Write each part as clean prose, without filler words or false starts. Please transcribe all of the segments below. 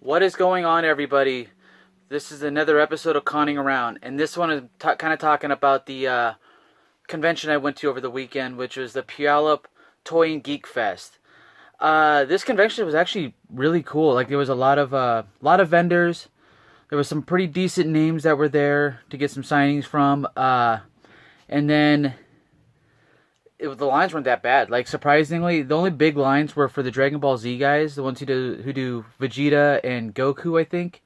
What is going on, everybody? This is another episode of Conning Around, and this one is kind of talking about the convention I went to over the weekend, which was the Puyallup Toy and Geek Fest. This convention was actually really cool. Like there was a lot of vendors. There was some pretty decent names that were there to get some signings from. And then the lines weren't that bad. Like surprisingly, the only big lines were for the Dragon Ball Z guys, the ones who do Vegeta and Goku, I think.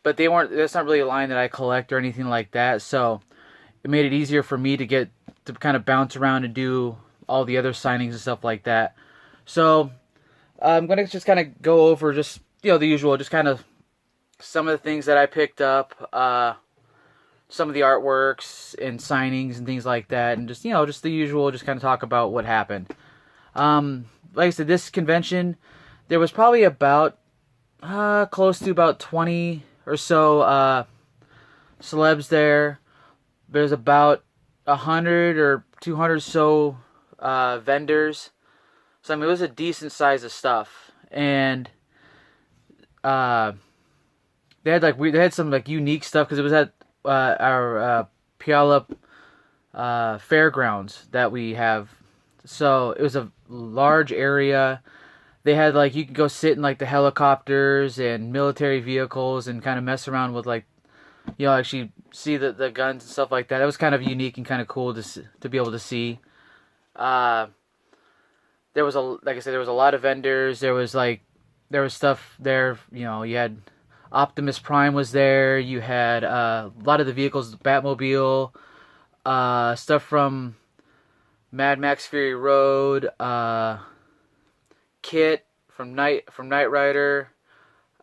But they weren't. That's not really a line that I collect or anything like that. So it made it easier for me to kind of bounce around and do all the other signings and stuff like that. So I'm gonna just kind of go over just the usual, just kind of some of the things that I picked up, some of the artworks and signings and things like that, and just just the usual, just kind of talk about what happened. Like I said, this convention, there was probably about close to about 20 or so celebs there. There's about 100 or 200 so vendors. So I mean, it was a decent size of stuff, and they had some like unique stuff because it was at our Puyallup fairgrounds that we have. So it was a large area. They had you could go sit in the helicopters and military vehicles and kind of mess around with actually see the guns and stuff like that. It was kind of unique and kind of cool to be able to see. There was like I said, there was a lot of vendors. There was stuff there. You had Optimus Prime was there. You had a lot of the vehicles, Batmobile, stuff from Mad Max Fury Road, Kit from Knight Rider.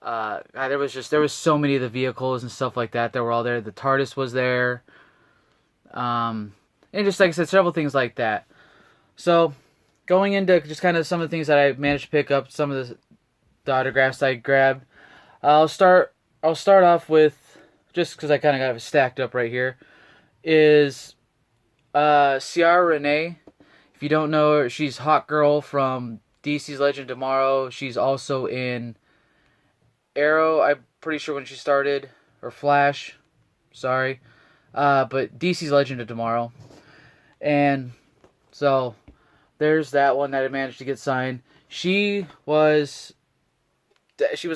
There was so many of the vehicles and stuff like that were all there. The TARDIS was there, and just like I said, several things like that. So going into just kind of some of the things that I managed to pick up, some of the autographs I grabbed. I'll start off with, just because I kind of got it stacked up right here, is Ciara Renee. If you don't know her, she's Hawk Girl from DC's Legend of Tomorrow. She's also in Arrow, I'm pretty sure when she started, or Flash, sorry, but DC's Legend of Tomorrow. And so there's that one that I managed to get signed. She was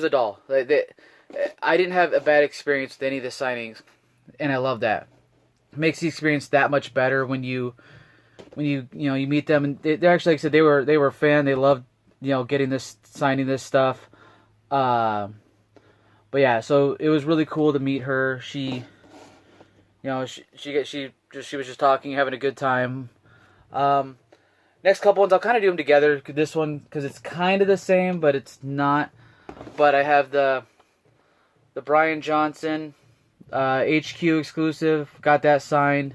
a doll. I didn't have a bad experience with any of the signings, and I love that. It makes the experience that much better when you meet them, and they're actually, like I said, they were a fan. They loved signing this stuff. But yeah, so it was really cool to meet her. She was just talking, having a good time. Next couple ones, I'll kind of do them together. This one, because it's kind of the same, but it's not. But I have the Brian Johnson HQ exclusive. Got that signed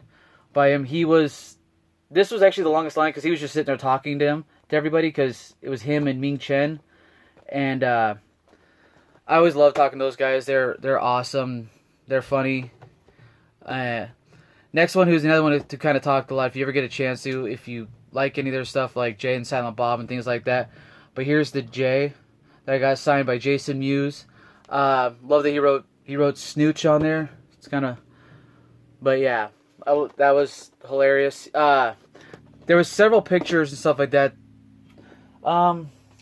by him. This was actually the longest line because he was just sitting there talking to everybody, because it was him and Ming Chen. And I always love talking to those guys. They're awesome. They're funny. Next one, who's another one to kind of talk a lot. If you ever get a chance to, if you like any of their stuff, like Jay and Silent Bob and things like that. But here's the Jay that I got signed by Jason Mewes. Love that he wrote Snooch on there. It's kind of, but yeah, that was hilarious. There was several pictures and stuff like that.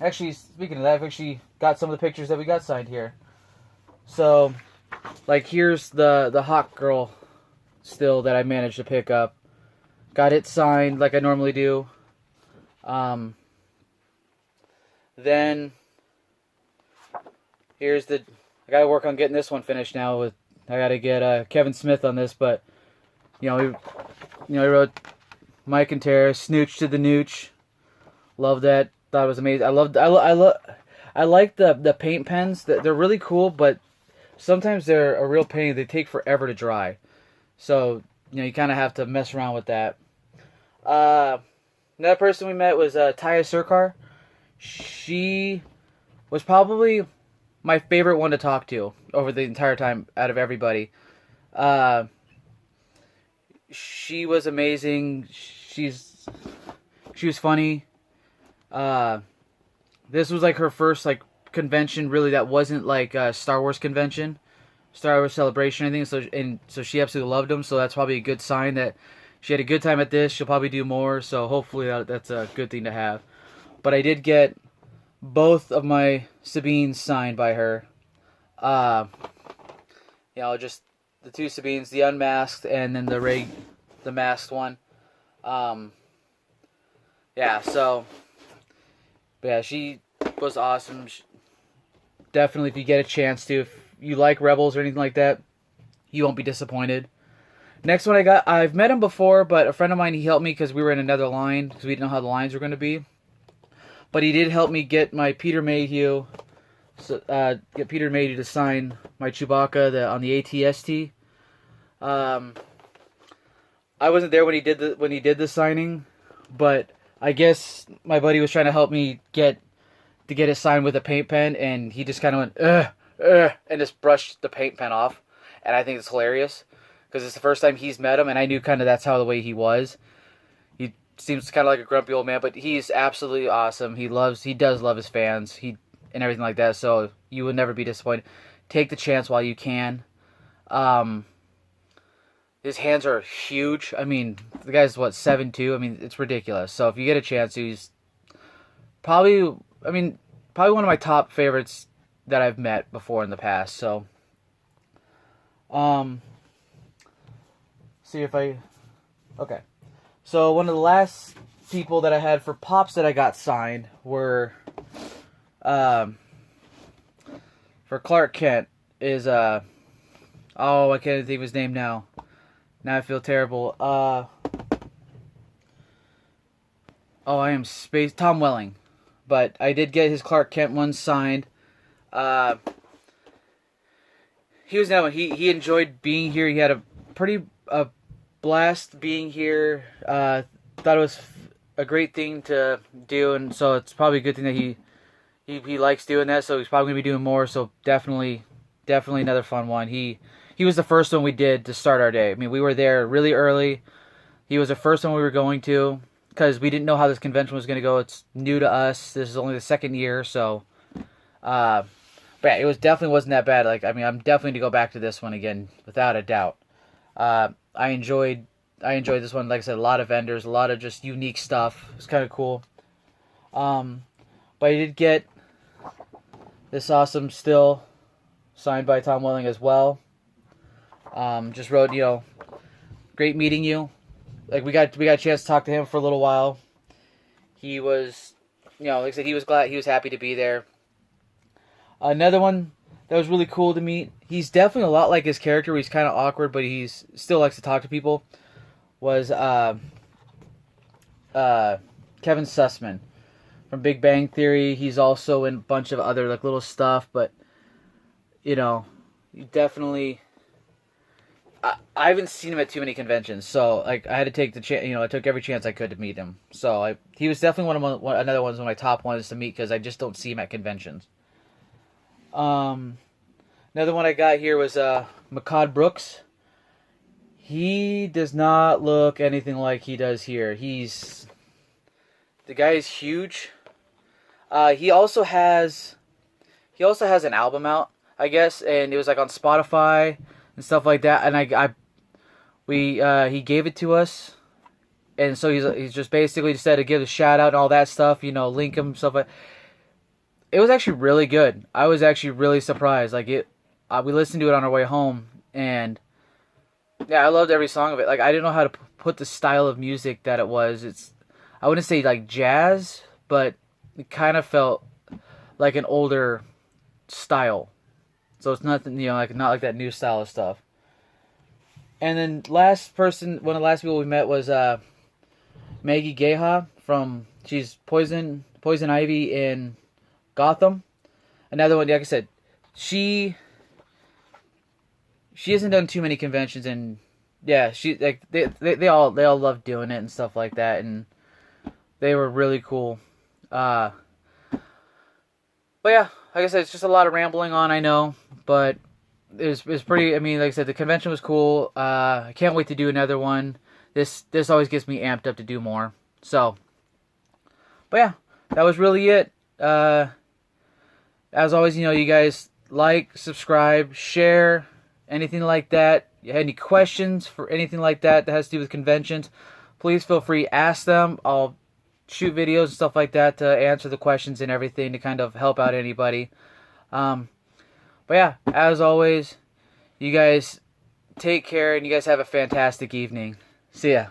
Actually, speaking of that, I've actually got some of the pictures that we got signed here. So, here's the Hawk Girl still that I managed to pick up. Got it signed like I normally do. Then here's I gotta work on getting this one finished now. I gotta get Kevin Smith on this, but he wrote Mike and Tara, Snooch to the Nooch. Love that. Thought it was amazing. I like the paint pens. They're really cool, but sometimes they're a real pain. They take forever to dry. So, you kind of have to mess around with that. Another person we met was Taya Surkar. She was probably my favorite one to talk to over the entire time out of everybody. She was amazing. She was funny. This was her first convention really that wasn't like a Star Wars convention, Star Wars Celebration, or anything. So she absolutely loved them. So that's probably a good sign that she had a good time at this. She'll probably do more. So hopefully that's a good thing to have. But I did get both of my Sabines signed by her. Just the two Sabines, the unmasked and then the masked one. She was awesome. Definitely, if you get a chance to, if you like Rebels or anything like that, you won't be disappointed. Next one I've met him before, but a friend of mine, he helped me because we were in another line, because we didn't know how the lines were going to be. But he did help me get my Peter Mayhew, get Peter Mayhew to sign my Chewbacca on the AT-ST. I wasn't there when he did the signing, but I guess my buddy was trying to help me get it signed with a paint pen, and he just kind of went and just brushed the paint pen off, and I think it's hilarious because it's the first time he's met him, and I knew kind of that's how the way he was. He seems kind of like a grumpy old man, but he's absolutely awesome. He does love his fans, and everything like that. So you would never be disappointed. Take the chance while you can. His hands are huge. I mean, the guy's 7'2". I mean, it's ridiculous. So if you get a chance, he's probably one of my top favorites that I've met before in the past. So, okay. So one of the last people that I had for Pops that I got signed were, for Clark Kent is, I can't think of his name now. Now I feel terrible. I am Tom Welling. But I did get his Clark Kent one signed. He was that one. He enjoyed being here. He had a blast being here. Thought it was a great thing to do, and so it's probably a good thing that he likes doing that. So he's probably gonna be doing more. So definitely another fun one. He was the first one we did to start our day. I mean, we were there really early. He was the first one we were going to because we didn't know how this convention was going to go. It's new to us. This is only the second year, so. But yeah, it definitely wasn't that bad. I'm definitely going to go back to this one again, without a doubt. I enjoyed this one. Like I said, a lot of vendors, a lot of just unique stuff. It's kind of cool. But I did get this awesome still signed by Tom Welling as well. Just wrote, great meeting you. Like we got a chance to talk to him for a little while. He was, like I said, he was happy to be there. Another one that was really cool to meet. He's definitely a lot like his character. He's kind of awkward, but he's still likes to talk to people. Was Kevin Sussman from Big Bang Theory. He's also in a bunch of other little stuff, but he definitely. I haven't seen him at too many conventions, so I had to take the chance. I took every chance I could to meet him. So he was definitely another one of my top ones to meet because I just don't see him at conventions. Another one I got here was Makad Brooks. He does not look anything like he does here. The guy is huge. He also has an album out, I guess, and it was on Spotify and stuff like that, and he gave it to us, and so he's just basically said to give a shout out and all that stuff, link him, stuff like. It was actually really good. I was actually really surprised. We listened to it on our way home, and yeah, I loved every song of it. I didn't know how to put the style of music that it was. I wouldn't say jazz, but it kind of felt like an older style. So it's nothing, not like that new style of stuff. And then one of the last people we met was Maggie Geha she's Poison Ivy in Gotham. Another one, like I said, she hasn't done too many conventions, and yeah, they all love doing it and stuff like that, and they were really cool. But yeah, like I said, it's just a lot of rambling on, I know, but it was pretty. I mean, like I said, the convention was cool. I can't wait to do another one. This always gets me amped up to do more. So, but yeah, that was really it. As always, you guys like, subscribe, share, anything like that. You had any questions for anything like that has to do with conventions, please feel free to ask them. I'll shoot videos and stuff like that to answer the questions and everything to kind of help out anybody. But yeah, as always, you guys take care and you guys have a fantastic evening. See ya.